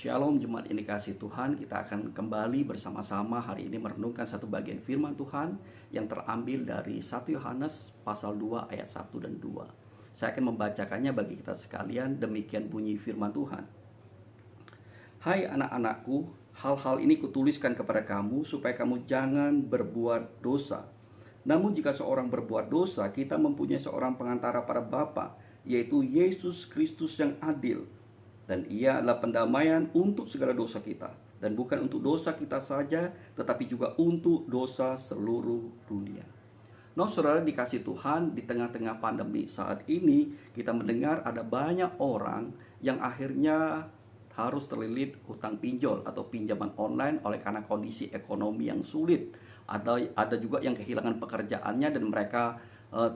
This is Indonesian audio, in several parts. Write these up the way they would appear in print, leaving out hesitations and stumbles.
Shalom jemaat yang dikasihi Tuhan, kita akan kembali bersama-sama hari ini merenungkan satu bagian firman Tuhan yang terambil dari 1 Yohanes pasal 2 ayat 1 dan 2. Saya akan membacakannya bagi kita sekalian, demikian bunyi firman Tuhan. Hai anak-anakku, hal-hal ini kutuliskan kepada kamu supaya kamu jangan berbuat dosa. Namun jika seorang berbuat dosa, kita mempunyai seorang pengantara pada Bapa, yaitu Yesus Kristus yang adil. Dan ia adalah pendamaian untuk segala dosa kita. Dan bukan untuk dosa kita saja, tetapi juga untuk dosa seluruh dunia. Nah, saudara dikasih Tuhan, di tengah-tengah pandemi saat ini, kita mendengar ada banyak orang yang akhirnya harus terlilit hutang pinjol atau pinjaman online oleh karena kondisi ekonomi yang sulit. Ada juga yang kehilangan pekerjaannya dan mereka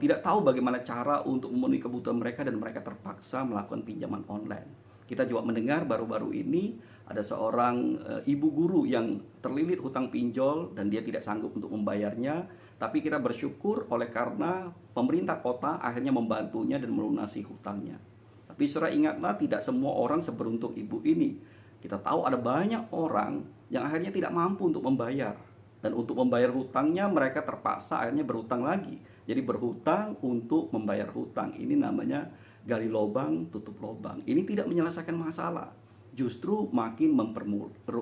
tidak tahu bagaimana cara untuk memenuhi kebutuhan mereka dan mereka terpaksa melakukan pinjaman online. Kita juga mendengar baru-baru ini ada seorang ibu guru yang terlilit hutang pinjol dan dia tidak sanggup untuk membayarnya. Tapi kita bersyukur oleh karena pemerintah kota akhirnya membantunya dan melunasi hutangnya. Tapi saudara ingatlah, tidak semua orang seberuntung ibu ini. Kita tahu ada banyak orang yang akhirnya tidak mampu untuk membayar. Dan untuk membayar hutangnya mereka terpaksa akhirnya berhutang lagi. Jadi berhutang untuk membayar hutang. Ini namanya gali lubang, tutup lubang. Ini tidak menyelesaikan masalah, justru makin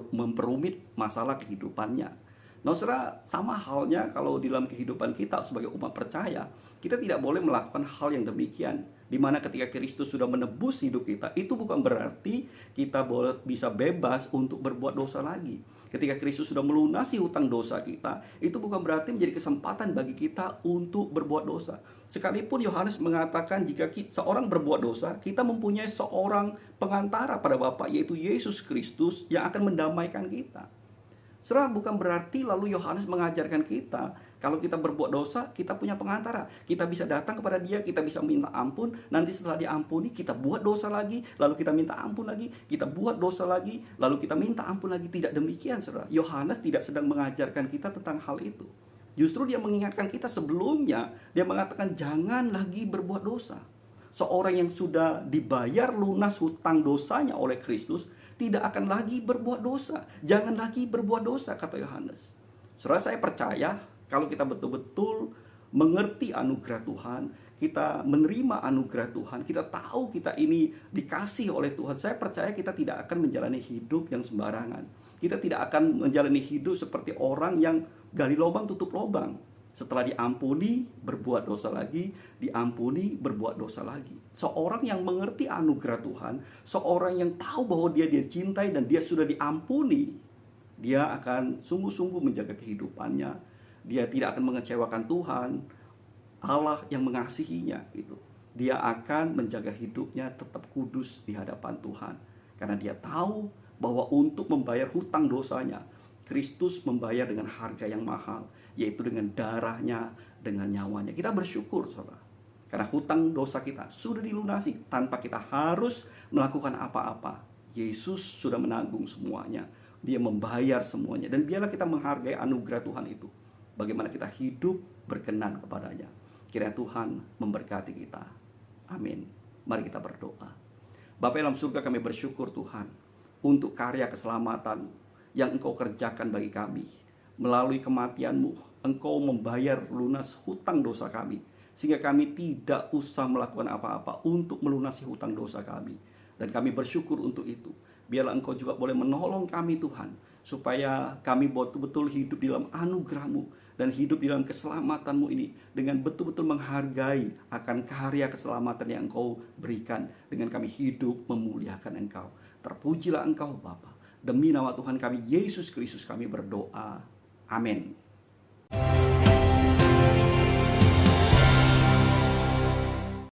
memperumit masalah kehidupannya. Nah, saudara, sama halnya kalau dalam kehidupan kita sebagai umat percaya, kita tidak boleh melakukan hal yang demikian. Dimana ketika Kristus sudah menebus hidup kita, itu bukan berarti kita bisa bebas untuk berbuat dosa lagi. Ketika Kristus sudah melunasi hutang dosa kita, itu bukan berarti menjadi kesempatan bagi kita untuk berbuat dosa. Sekalipun Yohanes mengatakan jika seorang berbuat dosa, kita mempunyai seorang pengantara pada Bapa, yaitu Yesus Kristus yang akan mendamaikan kita. Saudara, bukan berarti lalu Yohanes mengajarkan kita kalau kita berbuat dosa, kita punya pengantara. Kita bisa datang kepada dia, kita bisa minta ampun. Nanti setelah diampuni, kita buat dosa lagi, lalu kita minta ampun lagi. Kita buat dosa lagi, lalu kita minta ampun lagi. Tidak demikian, saudara. Yohanes tidak sedang mengajarkan kita tentang hal itu. Justru dia mengingatkan kita sebelumnya, dia mengatakan jangan lagi berbuat dosa. Seorang yang sudah dibayar lunas hutang dosanya oleh Kristus, tidak akan lagi berbuat dosa. Jangan lagi berbuat dosa, kata Yohanes. Saudara, saya percaya kalau kita betul-betul mengerti anugerah Tuhan, kita menerima anugerah Tuhan, kita tahu kita ini dikasih oleh Tuhan, saya percaya kita tidak akan menjalani hidup yang sembarangan. Kita tidak akan menjalani hidup seperti orang yang gali lubang tutup lubang. Setelah diampuni, berbuat dosa lagi, diampuni, berbuat dosa lagi. Seorang yang mengerti anugerah Tuhan, seorang yang tahu bahwa dia dicintai dan dia sudah diampuni, dia akan sungguh-sungguh menjaga kehidupannya. Dia tidak akan mengecewakan Tuhan, Allah yang mengasihinya. Dia akan menjaga hidupnya tetap kudus di hadapan Tuhan. Karena dia tahu bahwa untuk membayar hutang dosanya, Kristus membayar dengan harga yang mahal, yaitu dengan darahnya, dengan nyawanya. Kita bersyukur, saudara, karena hutang dosa kita sudah dilunasi tanpa kita harus melakukan apa-apa. Yesus sudah menanggung semuanya. Dia membayar semuanya. Dan biarlah kita menghargai anugerah Tuhan itu. Bagaimana kita hidup berkenan kepadanya. Kiranya Tuhan memberkati kita. Amin. Mari kita berdoa. Bapa dalam surga, kami bersyukur Tuhan untuk karya keselamatan yang Engkau kerjakan bagi kami. Melalui kematian-Mu, Engkau membayar lunas hutang dosa kami, sehingga kami tidak usah melakukan apa-apa untuk melunasi hutang dosa kami. Dan kami bersyukur untuk itu. Biarlah Engkau juga boleh menolong kami Tuhan, supaya kami betul-betul hidup di dalam anugerah-Mu dan hidup di dalam keselamatan-Mu ini dengan betul-betul menghargai akan karya keselamatan yang Engkau berikan. Dengan kami hidup memuliakan Engkau. Terpujilah Engkau Bapa. Demi nama Tuhan kami Yesus Kristus kami berdoa. Amin.